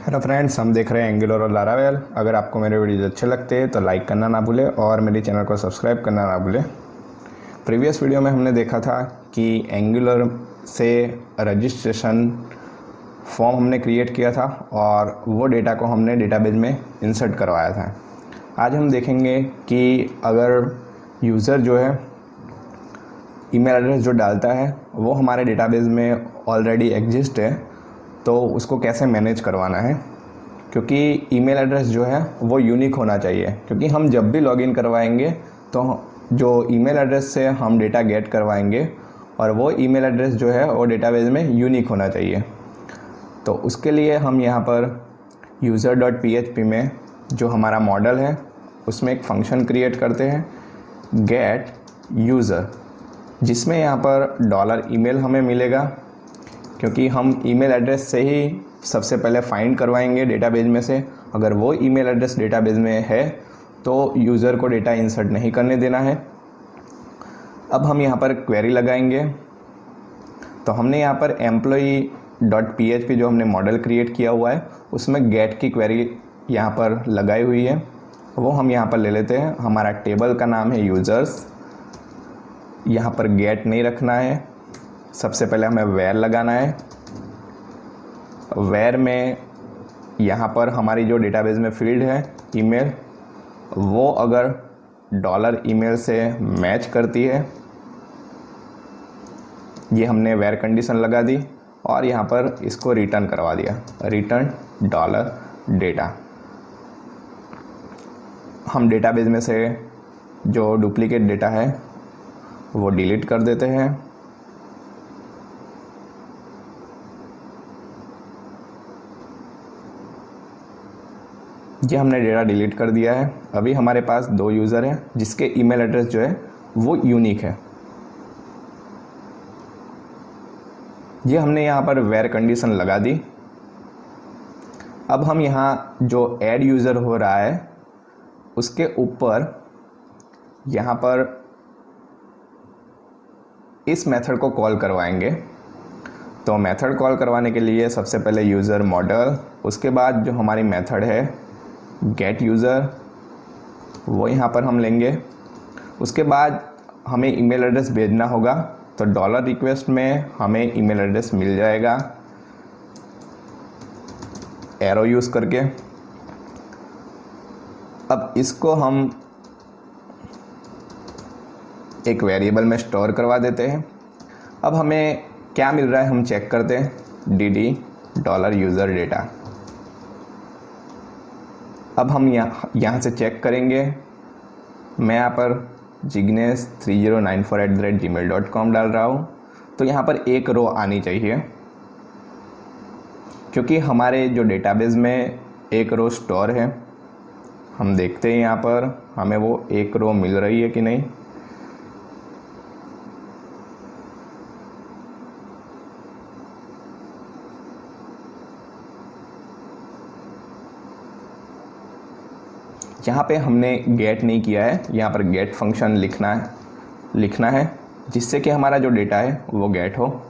Hello friends, हम देख रहे हैं एंगुलर और लारावेल। अगर आपको मेरे वीडियोज़ अच्छे लगते हैं तो लाइक करना ना भूलें और मेरे चैनल को सब्सक्राइब करना ना भूलें। प्रीवियस वीडियो में हमने देखा था कि एंगुलर से रजिस्ट्रेशन फॉर्म हमने क्रिएट किया था और वो डेटा को हमने डेटाबेस में इंसर्ट करवाया था। आज हम देखेंगे कि अगर यूज़र जो है ईमेल एड्रेस जो डालता है वो हमारे डेटाबेस में ऑलरेडी एग्जिस्ट है तो उसको कैसे मैनेज करवाना है, क्योंकि ईमेल एड्रेस जो है वो यूनिक होना चाहिए। क्योंकि हम जब भी लॉगिन करवाएंगे तो जो ईमेल एड्रेस से हम डेटा गेट करवाएंगे और वो ईमेल एड्रेस जो है वो डेटाबेस में यूनिक होना चाहिए। तो उसके लिए हम यहाँ पर user.php में जो हमारा मॉडल है उसमें एक फंक्शन क्रिएट करते हैं गेट यूज़र, जिसमें यहाँ पर $email हमें मिलेगा, क्योंकि हम ईमेल एड्रेस से ही सबसे पहले फाइंड करवाएंगे डेटाबेस में से। अगर वो ईमेल एड्रेस डेटाबेस में है तो यूज़र को डेटा इंसर्ट नहीं करने देना है। अब हम यहाँ पर क्वेरी लगाएंगे। तो हमने यहाँ पर employee.php जो हमने मॉडल क्रिएट किया हुआ है उसमें गेट की क्वेरी यहाँ पर लगाई हुई है, वो हम यहाँ पर ले लेते हैं। हमारा टेबल का नाम है यूज़र्स। यहाँ पर गेट नहीं रखना है, सबसे पहले हमें वेयर लगाना है। वेयर में यहाँ पर हमारी जो डेटाबेस में फील्ड है ईमेल, वो अगर $email से मैच करती है, ये हमने वेयर कंडीशन लगा दी और यहाँ पर इसको रिटर्न करवा दिया, रिटर्न $data। हम डेटाबेस में से जो डुप्लीकेट डेटा है वो डिलीट कर देते हैं। ये हमने डेटा डिलीट कर दिया है। अभी हमारे पास 2 यूज़र हैं जिसके ईमेल एड्रेस जो है वो यूनिक है। ये हमने यहाँ पर वेयर कंडीशन लगा दी। अब हम यहाँ जो ऐड यूज़र हो रहा है उसके ऊपर यहाँ पर इस मेथड को कॉल करवाएंगे। तो मेथड कॉल करवाने के लिए सबसे पहले यूज़र मॉडल, उसके बाद जो हमारी मेथड है गेट यूज़र, वो यहाँ पर हम लेंगे। उसके बाद हमें ईमेल एड्रेस भेजना होगा, तो $request में हमें ईमेल एड्रेस मिल जाएगा एरो यूज़ करके। अब इसको हम एक वेरिएबल में स्टोर करवा देते हैं। अब हमें क्या मिल रहा है हम चेक करते हैं, $user_data। अब हम यहाँ से चेक करेंगे। मैं यहाँ पर jignesh3094@gmail.com डाल रहा हूँ, तो यहाँ पर एक रो आनी चाहिए, क्योंकि हमारे जो डेटाबेस में एक रो स्टोर है। हम देखते हैं यहाँ पर हमें वो एक रो मिल रही है कि नहीं। यहाँ पे हमने गेट नहीं किया है, यहाँ पर गेट फंक्शन लिखना है जिससे कि हमारा जो डेटा है वो गेट हो।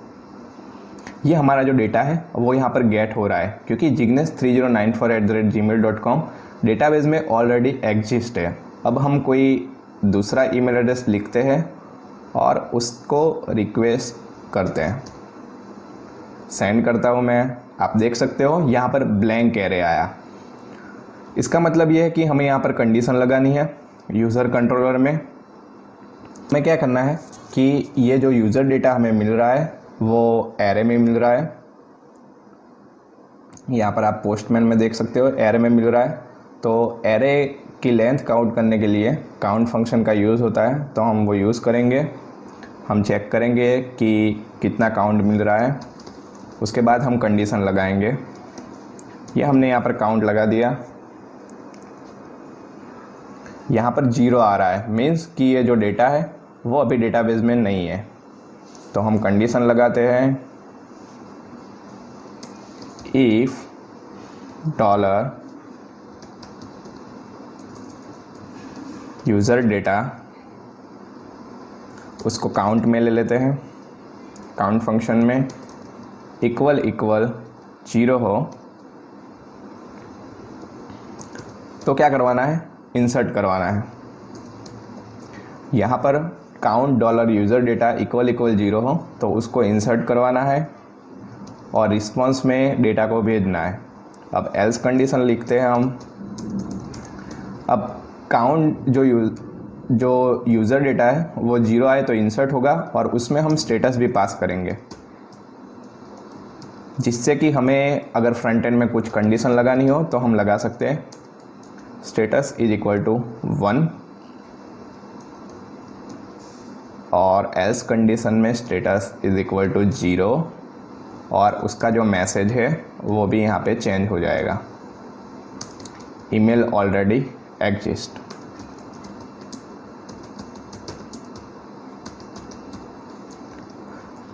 ये हमारा जो डेटा है वो यहाँ पर गेट हो रहा है, क्योंकि jignesh3094@gmail.com डेटाबेस में ऑलरेडी एग्जिस्ट है। अब हम कोई दूसरा ईमेल एड्रेस लिखते हैं और उसको रिक्वेस्ट करते हैं। सेंड करता हूँ मैं, आप देख सकते हो यहाँ पर ब्लैंक एरे आया। इसका मतलब ये है कि हमें यहाँ पर कंडीशन लगानी है यूज़र कंट्रोलर में। हमें क्या करना है कि ये जो यूज़र डेटा हमें मिल रहा है वो एरे में मिल रहा है। यहाँ पर आप पोस्टमैन में देख सकते हो एरे में मिल रहा है। तो एरे की लेंथ काउंट करने के लिए काउंट फंक्शन का यूज़ होता है, तो हम वो यूज़ करेंगे। हम चेक करेंगे कि कितना काउंट मिल रहा है, उसके बाद हम कंडीशन लगाएंगे। ये हमने यहाँ पर काउंट लगा दिया। यहाँ पर 0 आ रहा है, मीन्स कि ये जो डेटा है वो अभी डेटाबेस में नहीं है। तो हम कंडीशन लगाते हैं इफ़ $user डेटा, उसको काउंट में ले लेते हैं। काउंट फंक्शन में इक्वल 0 हो तो क्या करवाना है, इंसर्ट करवाना है। यहाँ पर count dollar user data equal 0 हो तो उसको इंसर्ट करवाना है और रिस्पॉन्स में डेटा को भेजना है। अब एल्स कंडीशन लिखते हैं हम। अब काउंट जो यूज़र डेटा है वो 0 आए तो इंसर्ट होगा और उसमें हम स्टेटस भी पास करेंगे, जिससे कि हमें अगर फ्रंट एंड में कुछ कंडीशन लगानी हो तो हम लगा सकते हैं स्टेटस इज इक्वल टू 1 और एल्स कंडीशन में स्टेटस इज इक्वल टू 0 और उसका जो मैसेज है वो भी यहाँ पे चेंज हो जाएगा, ईमेल ऑलरेडी एग्जिस्ट।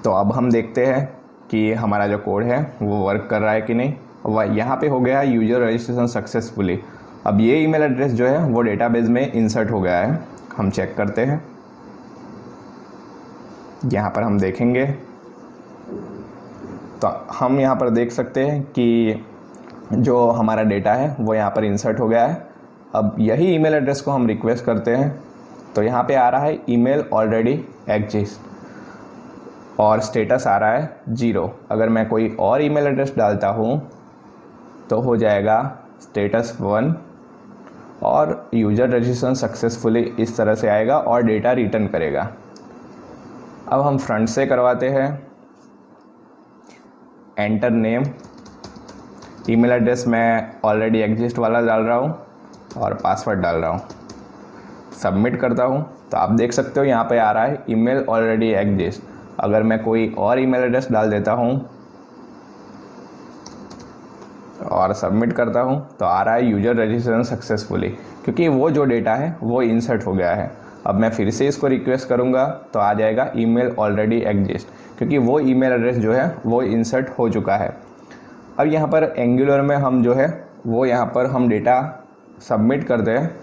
तो अब हम देखते हैं कि हमारा जो कोड है वो वर्क कर रहा है कि नहीं। वह यहाँ पे हो गया यूज़र रजिस्ट्रेशन सक्सेसफुली। अब ये ईमेल एड्रेस जो है वो डेटाबेस में इंसर्ट हो गया है। हम चेक करते हैं, यहाँ पर हम देखेंगे तो हम यहाँ पर देख सकते हैं कि जो हमारा डेटा है वो यहाँ पर इंसर्ट हो गया है। अब यही ईमेल एड्रेस को हम रिक्वेस्ट करते हैं तो यहाँ पे आ रहा है ईमेल ऑलरेडी एग्जिस्ट और स्टेटस आ रहा है 0। अगर मैं कोई और ईमेल एड्रेस डालता हूँ तो हो जाएगा स्टेटस 1 और यूज़र रजिस्ट्रेशन सक्सेसफुली इस तरह से आएगा और डेटा रिटर्न करेगा। अब हम फ्रंट से करवाते हैं। एंटर नेम, ईमेल एड्रेस मैं ऑलरेडी एग्जिस्ट वाला डाल रहा हूँ और पासवर्ड डाल रहा हूँ। सबमिट करता हूँ तो आप देख सकते हो यहाँ पे आ रहा है ईमेल ऑलरेडी एग्जिस्ट। अगर मैं कोई और ईमेल एड्रेस डाल देता हूँ और सबमिट करता हूँ तो आ रहा है यूज़र रजिस्ट्रेशन सक्सेसफुली, क्योंकि वो जो डेटा है वो इंसर्ट हो गया है। अब मैं फिर से इसको रिक्वेस्ट करूँगा तो आ जाएगा ईमेल ऑलरेडी एग्जिस्ट, क्योंकि वो ईमेल एड्रेस जो है वो इंसर्ट हो चुका है। अब यहाँ पर एंगुलर में हम जो है वो यहाँ पर हम डेटा सबमिट करते हैं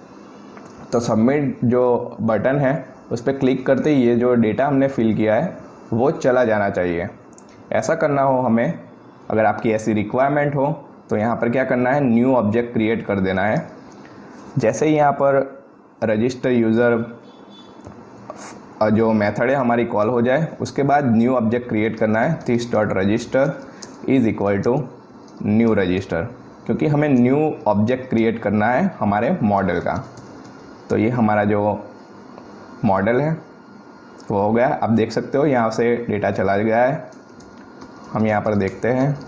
तो सबमिट जो बटन है उस पर क्लिक करते ही ये जो डेटा हमने फिल किया है वो चला जाना चाहिए। ऐसा करना हो हमें, अगर आपकी ऐसी रिक्वायरमेंट हो तो यहाँ पर क्या करना है, न्यू ऑब्जेक्ट क्रिएट कर देना है। जैसे ही यहाँ पर रजिस्टर यूज़र जो मेथड है हमारी कॉल हो जाए उसके बाद न्यू ऑब्जेक्ट क्रिएट करना है। This dot register is equal to new register, क्योंकि हमें न्यू ऑब्जेक्ट क्रिएट करना है हमारे मॉडल का। तो ये हमारा जो मॉडल है वो हो गया। आप देख सकते हो यहाँ से डेटा चला गया है। हम यहाँ पर देखते हैं,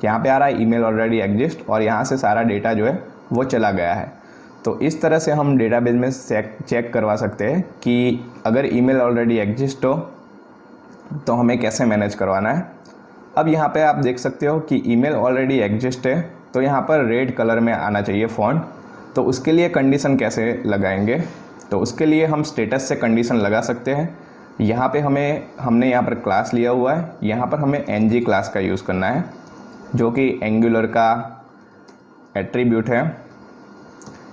यहाँ पे आ रहा है ईमेल ऑलरेडी एग्जिस्ट और यहाँ से सारा डेटा जो है वो चला गया है। तो इस तरह से हम डेटाबेस में चेक करवा सकते हैं कि अगर ईमेल ऑलरेडी एग्जिस्ट हो तो हमें कैसे मैनेज करवाना है। अब यहाँ पे आप देख सकते हो कि ईमेल ऑलरेडी एग्जिस्ट है तो यहाँ पर रेड कलर में आना चाहिए फ़ॉन्ट। तो उसके लिए कंडीशन कैसे लगाएंगे, तो उसके लिए हम स्टेटस से कंडीशन लगा सकते हैं। यहाँ पे हमने यहाँ पर क्लास लिया हुआ है, यहाँ पर हमें ng क्लास का यूज़ करना है जो कि एंगुलर का एट्रीब्यूट है।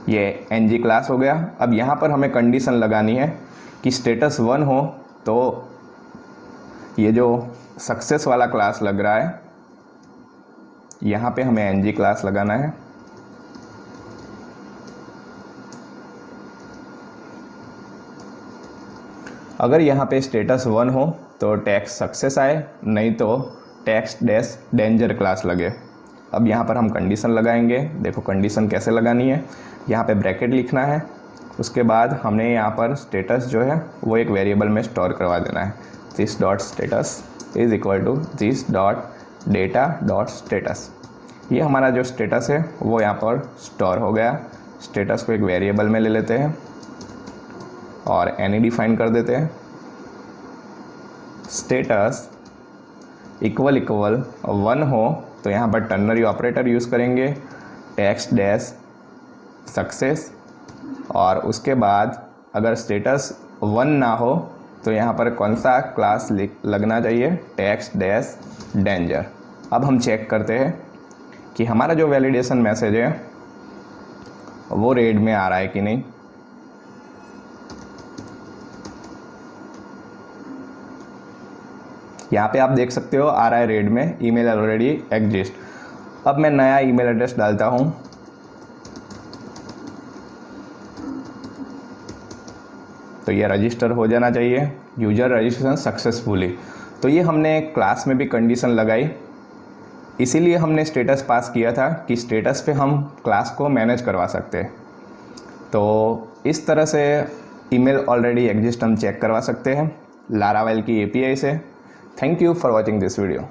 ये ng क्लास हो गया। अब यहाँ पर हमें कंडीशन लगानी है कि स्टेटस 1 हो तो ये जो सक्सेस वाला क्लास लग रहा है यहाँ पे हमें ng क्लास लगाना है। अगर यहाँ पे स्टेटस 1 हो तो टेक्स्ट सक्सेस आए, नहीं तो टेक्स्ट डैश डेंजर क्लास लगे। अब यहाँ पर हम कंडीशन लगाएंगे। देखो कंडीशन कैसे लगानी है, यहाँ पे ब्रैकेट लिखना है, उसके बाद हमने यहाँ पर स्टेटस जो है वो एक वेरिएबल में स्टोर करवा देना है। This dot status is equal to this dot data dot status. ये हमारा जो स्टेटस है वो यहाँ पर स्टोर हो गया। स्टेटस को एक वेरिएबल में ले लेते हैं और any डिफाइन कर देते हैं। स्टेटस इक्वल 1 हो तो यहाँ पर टर्नरी ऑपरेटर यूज़ करेंगे, टेक्स्ट डैश सक्सेस, और उसके बाद अगर स्टेटस 1 ना हो तो यहाँ पर कौन सा क्लास लगना चाहिए, टेक्स्ट डैश डेंजर। अब हम चेक करते हैं कि हमारा जो वैलिडेशन मैसेज है वो रेड में आ रहा है कि नहीं। यहाँ पे आप देख सकते हो आ रहा है रेड में ईमेल ऑलरेडी एग्जिस्ट। अब मैं नया ईमेल एड्रेस डालता हूँ। तो ये रजिस्टर हो जाना चाहिए, यूजर रजिस्ट्रेशन सक्सेसफुली। तो ये हमने क्लास में भी कंडीशन लगाई, इसीलिए हमने स्टेटस पास किया था कि स्टेटस पे हम क्लास को मैनेज करवा सकते हैं। तो इस तरह से ईमेल ऑलरेडी एग्जिस्ट हम चेक करवा सकते हैं लारावेल की एपीआई से। Thank you for watching this video.